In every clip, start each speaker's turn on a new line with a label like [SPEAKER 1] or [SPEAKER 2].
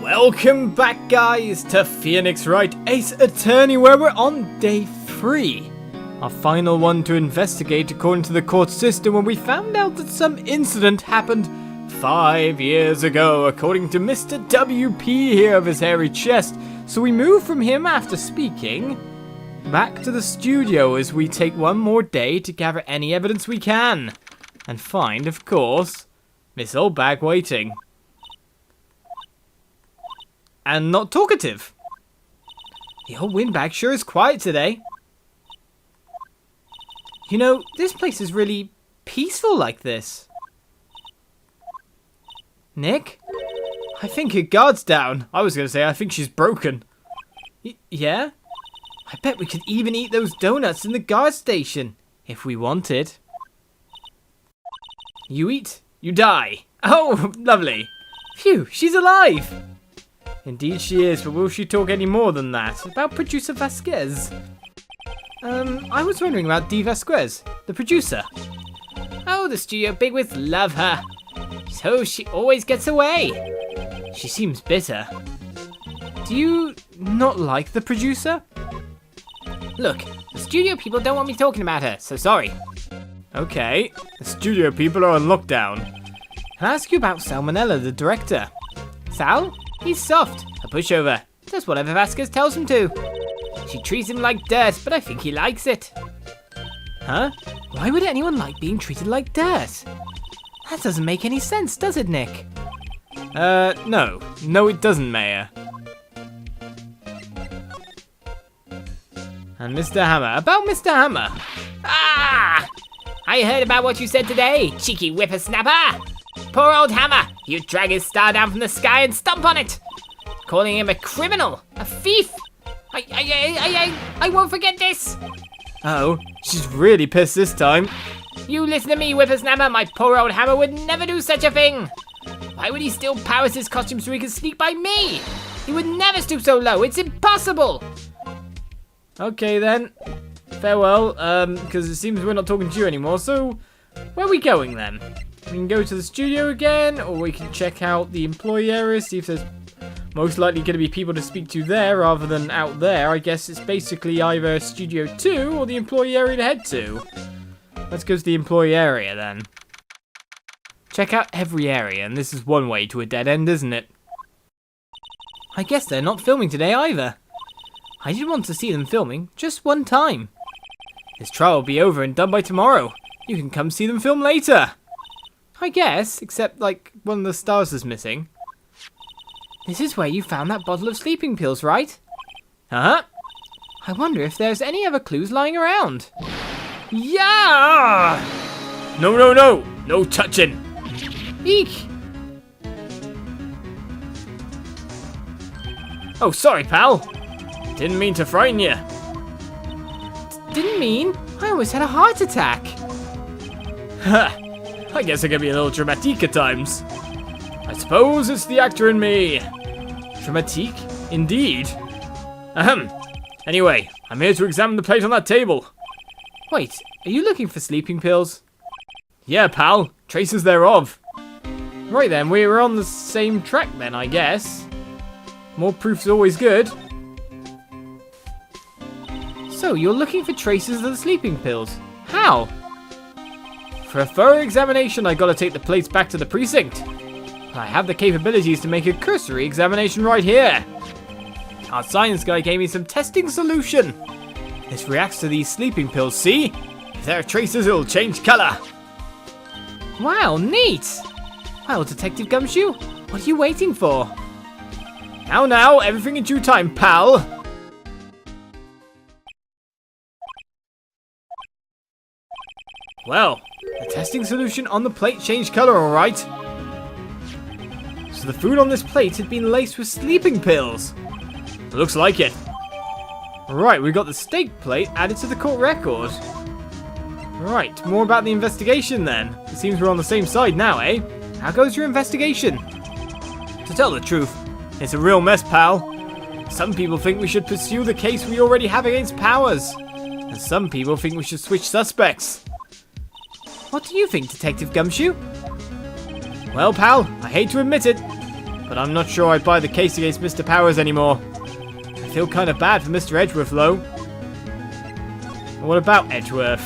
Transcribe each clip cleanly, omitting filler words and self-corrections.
[SPEAKER 1] Welcome back, guys, to Phoenix Wright Ace Attorney, where we're on day 3. Our final one to investigate according to the court system, when we found out that some incident happened 5 years ago, according to Mr. WP here of his hairy chest. So we move from him after speaking back to the studio as we take one more day to gather any evidence we can. And find, of course, Miss Old Bag waiting. And not talkative. The old windbag sure is quiet today. You know, this place is really peaceful like this. Nick? I think her guard's down. I was going to say, I think she's broken. Yeah? I bet we could even eat those donuts in the guard station, if we wanted. You eat, you die. Oh, lovely. Phew, she's alive. Indeed she is, but will she talk any more than that? About producer Vasquez? I was wondering about Dee Vasquez, the producer. Oh, the studio bigwigs love her. So she always gets away. She seems bitter. Do you not like the producer? Look, the studio people don't want me talking about her, so sorry. Okay, the studio people are on lockdown. Can I ask you about Salmonella, the director? Sal? He's soft, a pushover, does whatever Vasquez tells him to. She treats him like dirt, but I think he likes it. Huh? Why would anyone like being treated like dirt? That doesn't make any sense, does it, Nick? No. No, it doesn't, Mayor. And Mr. Hammer. About Mr. Hammer.
[SPEAKER 2] Ah! I heard about what you said today, cheeky whippersnapper. Poor old Hammer, you drag his star down from the sky and stomp on it. Calling him a criminal, a thief. I won't forget this.
[SPEAKER 1] Oh, she's really pissed this time.
[SPEAKER 2] You listen to me, whippersnapper. My poor old Hammer would never do such a thing. Why would he steal Paris's costume so he could sneak by me? He would never stoop so low. It's impossible.
[SPEAKER 1] Okay then. Farewell, because it seems we're not talking to you anymore, so where are we going then? We can go to the studio again, or we can check out the employee area, see if there's most likely going to be people to speak to there rather than out there. I guess it's basically either Studio 2 or the employee area to head to. Let's go to the employee area then. Check out every area, and this is one way to a dead end, isn't it? I guess they're not filming today either. I did want to see them filming just one time. This trial will be over and done by tomorrow. You can come see them film later. I guess, except like one of the stars is missing. This is where you found that bottle of sleeping pills, right? Uh-huh. I wonder if there's any other clues lying around. Yeah!
[SPEAKER 3] No. No touching.
[SPEAKER 1] Eek!
[SPEAKER 3] Oh, sorry, pal. Didn't mean to frighten you.
[SPEAKER 1] Didn't mean? I almost had a heart attack.
[SPEAKER 3] Ha! I guess I can be a little dramatique at times. I suppose it's the actor in me.
[SPEAKER 1] Dramatique? Indeed.
[SPEAKER 3] Ahem. Anyway, I'm here to examine the plate on that table.
[SPEAKER 1] Wait, are you looking for sleeping pills?
[SPEAKER 3] Yeah, pal. Traces thereof.
[SPEAKER 1] Right then, we're on the same track then, I guess. More proof's always good. So, you're looking for traces of the sleeping pills. How?
[SPEAKER 3] For a thorough examination, I gotta take the plates back to the precinct. I have the capabilities to make a cursory examination right here. Our science guy gave me some testing solution. This reacts to these sleeping pills, see? If there are traces, it'll change color.
[SPEAKER 1] Wow, neat! Well, Detective Gumshoe, what are you waiting for?
[SPEAKER 3] Now, everything in due time, pal. Well, the testing solution on the plate changed color, alright.
[SPEAKER 1] So the food on this plate had been laced with sleeping pills.
[SPEAKER 3] Looks like it.
[SPEAKER 1] Right, we got the steak plate added to the court record. Right, more about the investigation then. It seems we're on the same side now, eh? How goes your investigation?
[SPEAKER 3] To tell the truth, it's a real mess, pal. Some people think we should pursue the case we already have against Powers. And some people think we should switch suspects.
[SPEAKER 1] What do you think, Detective Gumshoe?
[SPEAKER 3] Well, pal, I hate to admit it, but I'm not sure I'd buy the case against Mr. Powers anymore. I feel kind of bad for Mr. Edgeworth, though. What about Edgeworth?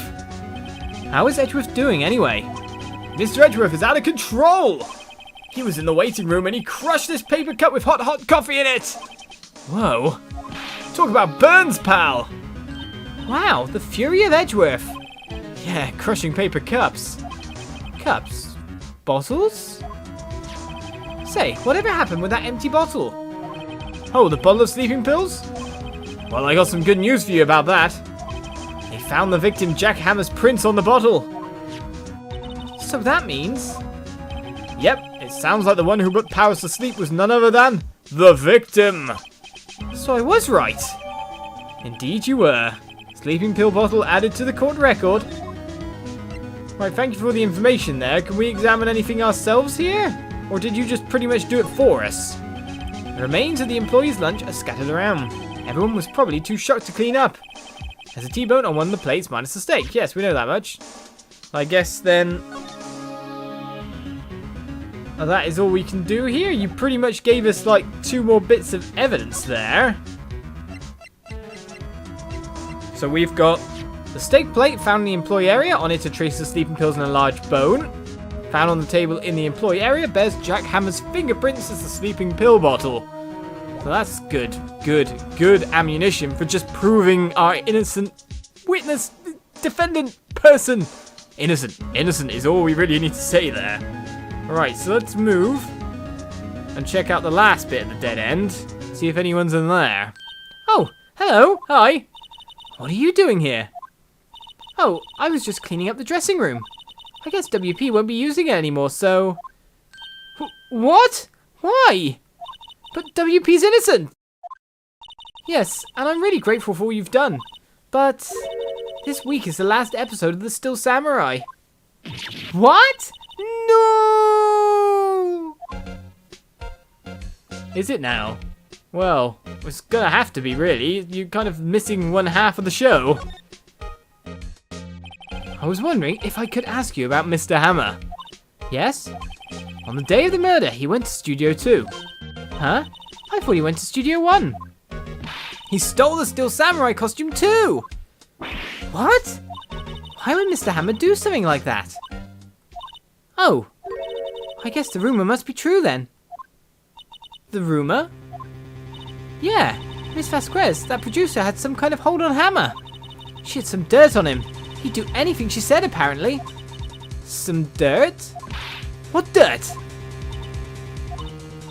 [SPEAKER 3] How is Edgeworth doing, anyway? Mr. Edgeworth is out of control! He was in the waiting room and he crushed this paper cup with hot coffee in it! Whoa. Talk about burns, pal!
[SPEAKER 1] Wow, the fury of Edgeworth.
[SPEAKER 3] Yeah, crushing paper cups.
[SPEAKER 1] Cups? Bottles? Say, whatever happened with that empty bottle?
[SPEAKER 3] Oh, the bottle of sleeping pills? Well, I got some good news for you about that. They found the victim Jack Hammer's prints on the bottle.
[SPEAKER 1] So that means...
[SPEAKER 3] Yep, it sounds like the one who put Powers to sleep was none other than the victim.
[SPEAKER 1] So I was right.
[SPEAKER 3] Indeed you were. Sleeping pill bottle added to the court record. Right, thank you for the information there. Can we examine anything ourselves here? Or did you just pretty much do it for us? The remains of the employees' lunch are scattered around. Everyone was probably too shocked to clean up. There's a T-bone on one of the plates minus the steak. Yes, we know that much. I guess then... that is all we can do here. You pretty much gave us like 2 more bits of evidence there. So we've got the steak plate found in the employee area. On it are traces of sleeping pills and a large bone. Found on the table in the employee area bears Jack Hammer's fingerprints as the sleeping pill bottle. So that's good ammunition for just proving our innocent witness, defendant, person. Innocent is all we really need to say there. Alright, so let's move and check out the last bit of the dead end. See if anyone's in there.
[SPEAKER 1] Oh, hello. Hi. What are you doing here? Oh, I was just cleaning up the dressing room. I guess WP won't be using it anymore, so... What? Why? But WP's innocent. Yes, and I'm really grateful for all you've done. But this week is the last episode of The Still Samurai. What? No!
[SPEAKER 3] Is it now? Well, it's gonna have to be, really. You're kind of missing one half of the show. I was wondering if I could ask you about Mr. Hammer.
[SPEAKER 1] Yes?
[SPEAKER 3] On the day of the murder, he went to Studio 2.
[SPEAKER 1] Huh? I thought he went to Studio 1.
[SPEAKER 3] He stole the Still Samurai costume too!
[SPEAKER 1] What? Why would Mr. Hammer do something like that? Oh, I guess the rumor must be true then.
[SPEAKER 3] The rumor?
[SPEAKER 1] Yeah, Miss Vasquez, that producer, had some kind of hold on Hammer. She had some dirt on him. He'd do anything she said, apparently.
[SPEAKER 3] Some dirt?
[SPEAKER 1] What dirt?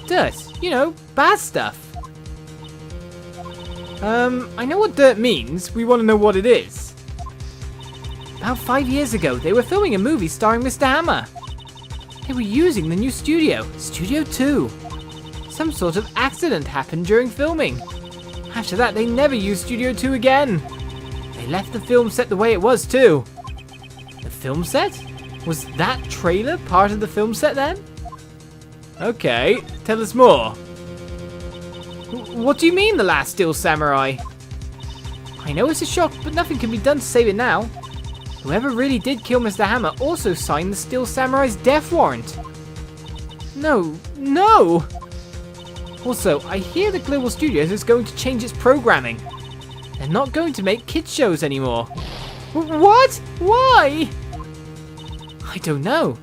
[SPEAKER 1] Dirt, you know, bad stuff.
[SPEAKER 3] I know what dirt means. We want to know what it is.
[SPEAKER 1] About 5 years ago, they were filming a movie starring Mr. Hammer. They were using the new studio, Studio 2. Some sort of accident happened during filming. After that, they never used Studio 2 again. They left the film set the way it was, too.
[SPEAKER 3] The film set? Was that trailer part of the film set then? Okay, tell us more.
[SPEAKER 1] What do you mean, The Last Still Samurai? I know it's a shock, but nothing can be done to save it now. Whoever really did kill Mr. Hammer also signed the Still Samurai's death warrant. No. Also, I hear the Global Studios is going to change its programming. They're not going to make kids shows anymore. What? Why? I don't know.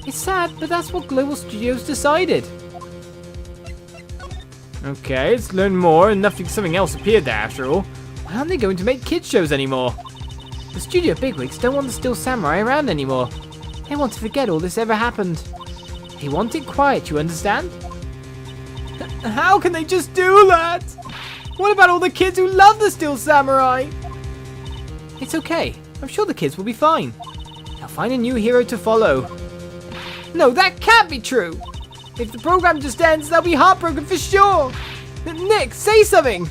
[SPEAKER 1] It's sad, but that's what Global Studios decided.
[SPEAKER 3] Okay, let's learn more, and something else appeared there after all.
[SPEAKER 1] Why aren't they going to make kids shows anymore? The studio bigwigs don't want the Still Samurai around anymore. They want to forget all this ever happened. They want it quiet, you understand?
[SPEAKER 3] How can they just do that? What about all the kids who love the Still Samurai?
[SPEAKER 1] It's okay. I'm sure the kids will be fine. They'll find a new hero to follow.
[SPEAKER 3] No, that can't be true. If the program just ends, they'll be heartbroken for sure. Nick, say something.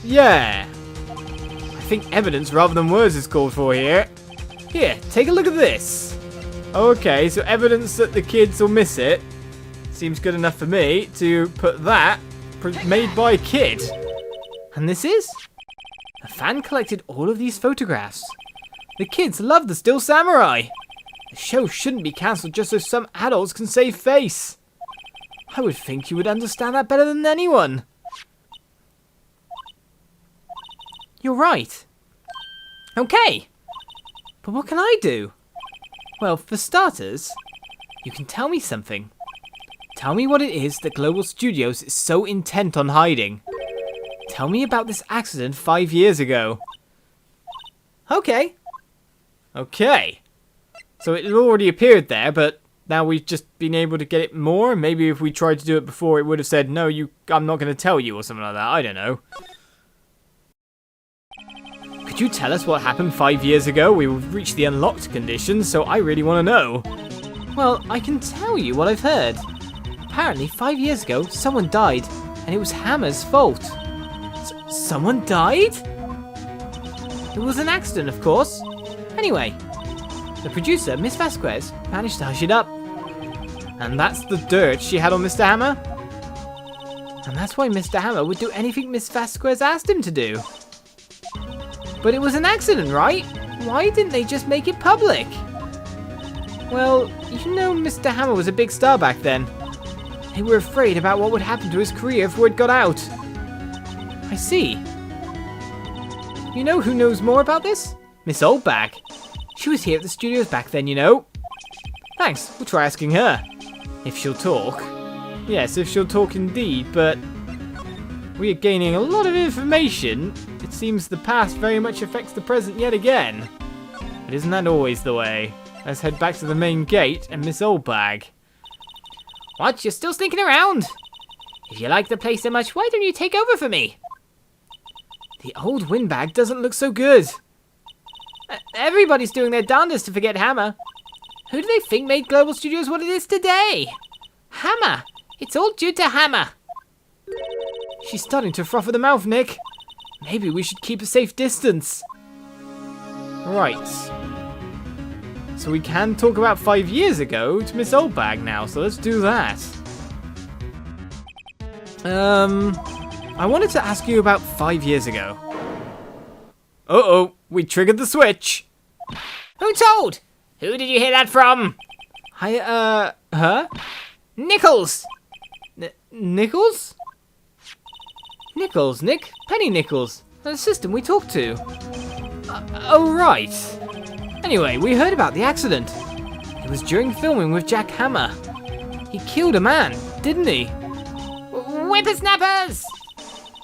[SPEAKER 3] Yeah. I think evidence rather than words is called for here. Here, take a look at this. Okay, so evidence that the kids will miss it. Seems good enough for me to put that made by a kid.
[SPEAKER 1] And this is? A fan collected all of these photographs.
[SPEAKER 3] The kids love the Still Samurai. The show shouldn't be cancelled just so some adults can save face.
[SPEAKER 1] I would think you would understand that better than anyone. You're right. Okay. But what can I do? Well, for starters, you can tell me something. Tell me what it is that Global Studios is so intent on hiding. Tell me about this accident 5 years ago. Okay. Okay. So it had already appeared there, but now we've just been able to get it more. Maybe if we tried to do it before, it would have said, no, I'm not going to tell you, or something like that. I don't know. Could you tell us what happened 5 years ago? We've reached the unlocked condition, so I really want to know. Well, I can tell you what I've heard. Apparently, 5 years ago, someone died, and it was Hammer's fault. Someone died? It was an accident, of course. Anyway, the producer, Miss Vasquez, managed to hush it up. And that's the dirt she had on Mr. Hammer. And that's why Mr. Hammer would do anything Miss Vasquez asked him to do. But it was an accident, right? Why didn't they just make it public? Well, you know Mr. Hammer was a big star back then. They were afraid about what would happen to his career if word got out. I see. You know who knows more about this? Miss Oldbag. She was here at the studios back then, you know. Thanks, we'll try asking her. If she'll talk. Yes, if she'll talk indeed, but we are gaining a lot of information. It seems the past very much affects the present yet again. But isn't that always the way? Let's head back to the main gate and Miss Oldbag.
[SPEAKER 2] What? You're still sneaking around? If you like the place so much, why don't you take over for me?
[SPEAKER 1] The old windbag doesn't look so good.
[SPEAKER 2] Everybody's doing their darndest to forget Hammer. Who do they think made Global Studios what it is today? Hammer! It's all due to Hammer.
[SPEAKER 1] She's starting to froth at the mouth, Nick. Maybe we should keep a safe distance. Right. So we can talk about 5 years ago to Miss Oldbag now, so let's do that. I wanted to ask you about 5 years ago. Uh-oh, we triggered the switch.
[SPEAKER 2] Who told? Who did you hear that from?
[SPEAKER 1] Her?
[SPEAKER 2] Nichols!
[SPEAKER 1] Nichols? Nichols, Nick. Penny Nichols. The assistant we talked to. Oh, right. Anyway, we heard about the accident. It was during filming with Jack Hammer. He killed a man, didn't he?
[SPEAKER 2] Whippersnappers!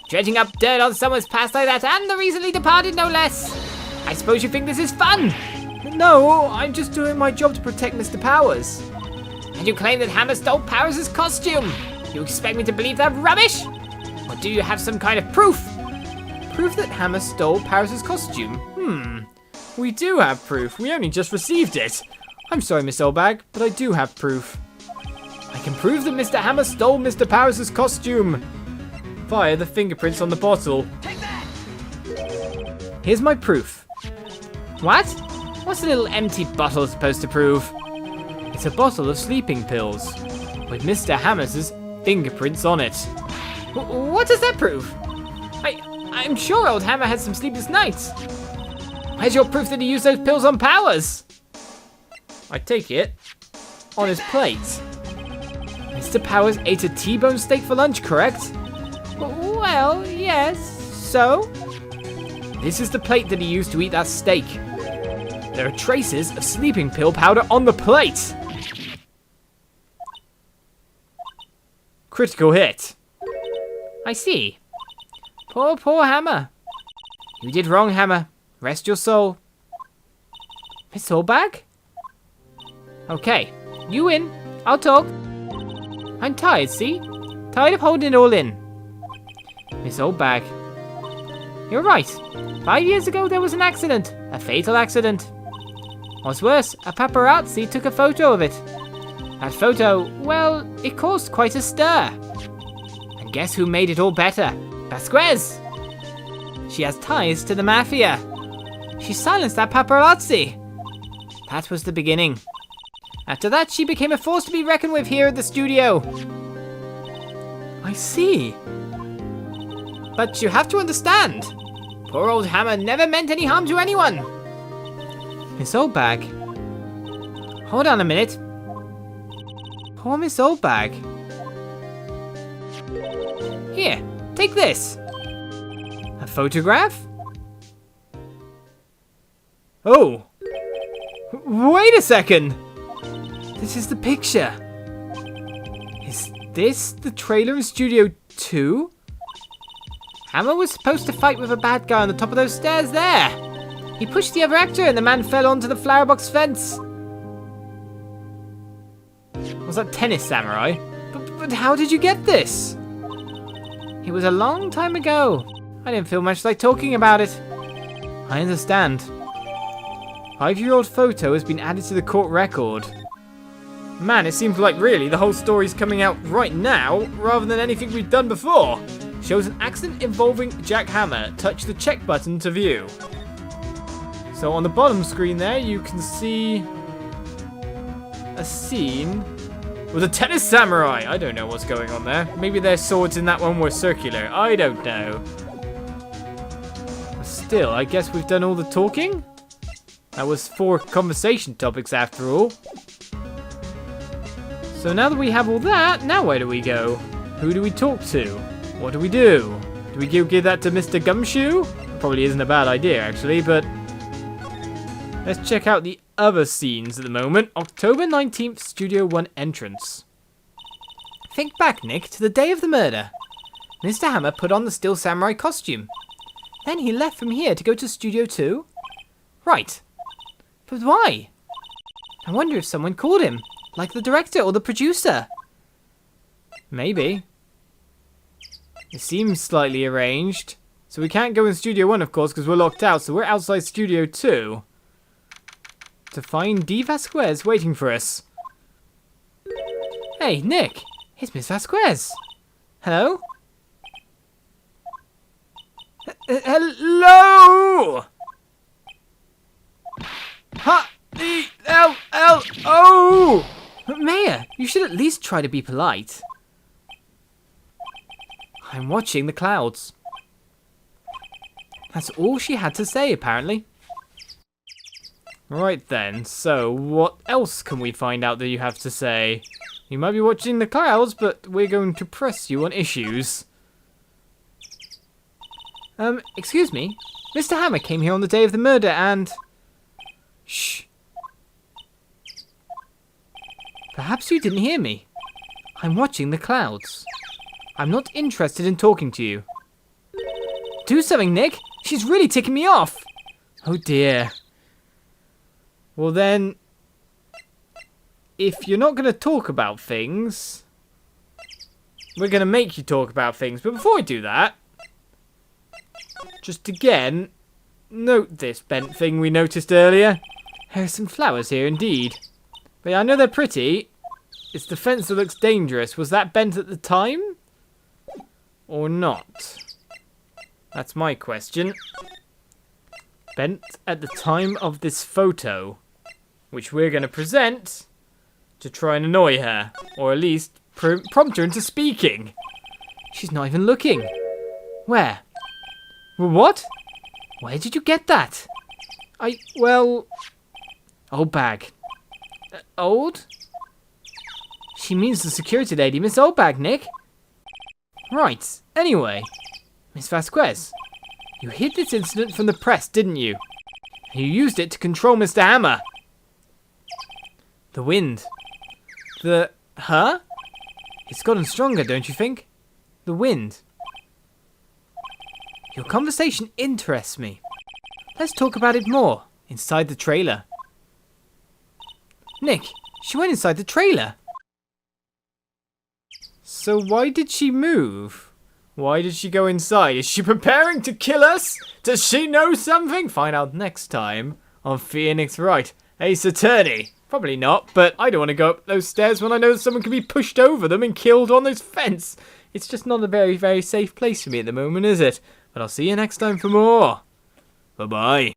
[SPEAKER 2] Dredging up dirt on someone's past like that, and the recently departed, no less. I suppose you think this is fun?
[SPEAKER 1] No, I'm just doing my job to protect Mr. Powers.
[SPEAKER 2] And you claim that Hammer stole Powers' costume? You expect me to believe that rubbish? Or do you have some kind of proof?
[SPEAKER 1] Proof that Hammer stole Powers' costume? We do have proof. We only just received it. I'm sorry, Miss Oldbag, but I do have proof. I can prove that Mr. Hammer stole Mr. Powers' costume via the fingerprints on the bottle.
[SPEAKER 2] Take that!
[SPEAKER 1] Here's my proof.
[SPEAKER 2] What? What's the little empty bottle supposed to prove?
[SPEAKER 1] It's a bottle of sleeping pills with Mr. Hammer's fingerprints on it.
[SPEAKER 2] What does that prove? I'm sure old Hammer had some sleepless nights. Where's your proof that he used those pills on Powers?
[SPEAKER 1] I take it on his plate. Mr. Powers ate a T-bone steak for lunch, correct?
[SPEAKER 2] Well, yes. So?
[SPEAKER 1] This is the plate that he used to eat that steak. There are traces of sleeping pill powder on the plate. Critical hit.
[SPEAKER 2] I see. Poor Hammer.
[SPEAKER 1] You did wrong, Hammer. Rest your soul.
[SPEAKER 2] Miss Oldbag? Okay, you win. I'll talk. I'm tired, see? Tired of holding it all in. Miss Oldbag. You're right. 5 years ago there was an accident. A fatal accident. What's worse, a paparazzi took a photo of it. That photo, well, it caused quite a stir. And guess who made it all better? Vasquez! She has ties to the mafia. She silenced that paparazzi. That was the beginning. After that, she became a force to be reckoned with here at the studio.
[SPEAKER 1] I see.
[SPEAKER 2] But you have to understand. Poor old Hammer never meant any harm to anyone.
[SPEAKER 1] Miss Oldbag. Hold on a minute. Poor Miss Oldbag.
[SPEAKER 2] Here, take this.
[SPEAKER 1] A photograph? Oh! Wait a second! This is the picture. Is this the trailer in Studio 2?
[SPEAKER 2] Hammer was supposed to fight with a bad guy on the top of those stairs there. He pushed the other actor and the man fell onto the flower box fence.
[SPEAKER 1] Was that Tennis Samurai? But how did you get this?
[SPEAKER 2] It was a long time ago. I didn't feel much like talking about it.
[SPEAKER 1] I understand. 5-year-old photo has been added to the court record. Man, it seems like really the whole story's coming out right now, rather than anything we've done before. Shows an accident involving Jack Hammer. Touch the check button to view. So on the bottom screen there, you can see a scene with a tennis samurai. I don't know what's going on there. Maybe their swords in that one were circular. I don't know. Still, I guess we've done all the talking. That was 4 conversation topics after all. So now that we have all that, now where do we go? Who do we talk to? What do we do? Do we give that to Mr. Gumshoe? Probably isn't a bad idea actually, but let's check out the other scenes at the moment. October 19th, Studio 1 entrance.
[SPEAKER 2] Think back, Nick, to the day of the murder. Mr. Hammer put on the Steel Samurai costume. Then he left from here to go to Studio 2? Right. But why? I wonder if someone called him, like the director or the producer.
[SPEAKER 1] Maybe. It seems slightly arranged. So we can't go in Studio 1, of course, because we're locked out, so we're outside Studio 2. To find D. Vasquez waiting for us.
[SPEAKER 2] Hey, Nick. It's Miss Vasquez. Hello?
[SPEAKER 1] Hello! H-E-L-L-O!
[SPEAKER 2] Mayor, you should at least try to be polite.
[SPEAKER 1] I'm watching the clouds.
[SPEAKER 2] That's all she had to say, apparently.
[SPEAKER 1] Right then, so what else can we find out that you have to say? You might be watching the clouds, but we're going to press you on issues.
[SPEAKER 2] Excuse me. Mr. Hammer came here on the day of the murder and...
[SPEAKER 1] Shh.
[SPEAKER 2] Perhaps you didn't hear me. I'm watching the clouds. I'm not interested in talking to you. Do something, Nick. She's really ticking me off.
[SPEAKER 1] Oh dear. Well then, if you're not going to talk about things, we're going to make you talk about things. But before we do that, just again, note this bent thing we noticed earlier. There are some flowers here indeed. But yeah, I know they're pretty. It's the fence that looks dangerous. Was that bent at the time? Or not? That's my question. Bent at the time of this photo, which we're going to present to try and annoy her. Or at least prompt her into speaking.
[SPEAKER 2] She's not even looking. Where?
[SPEAKER 1] What?
[SPEAKER 2] Where did you get that?
[SPEAKER 1] Well...
[SPEAKER 2] Old bag.
[SPEAKER 1] Old?
[SPEAKER 2] She means the security lady, Miss Oldbag, Nick.
[SPEAKER 1] Right, anyway.
[SPEAKER 2] Miss Vasquez, you hid this incident from the press, didn't you? You used it to control Mr. Hammer.
[SPEAKER 1] The wind.
[SPEAKER 2] Huh?
[SPEAKER 1] It's gotten stronger, don't you think? The wind.
[SPEAKER 2] Your conversation interests me. Let's talk about it more.
[SPEAKER 1] Inside the trailer.
[SPEAKER 2] Nick, she went inside the trailer.
[SPEAKER 1] So why did she move? Why did she go inside? Is she preparing to kill us? Does she know something? Find out next time on Phoenix Wright, Ace Attorney. Probably not, but I don't want to go up those stairs when I know someone can be pushed over them and killed on this fence. It's just not a very, very safe place for me at the moment, is it? But I'll see you next time for more. Bye-bye.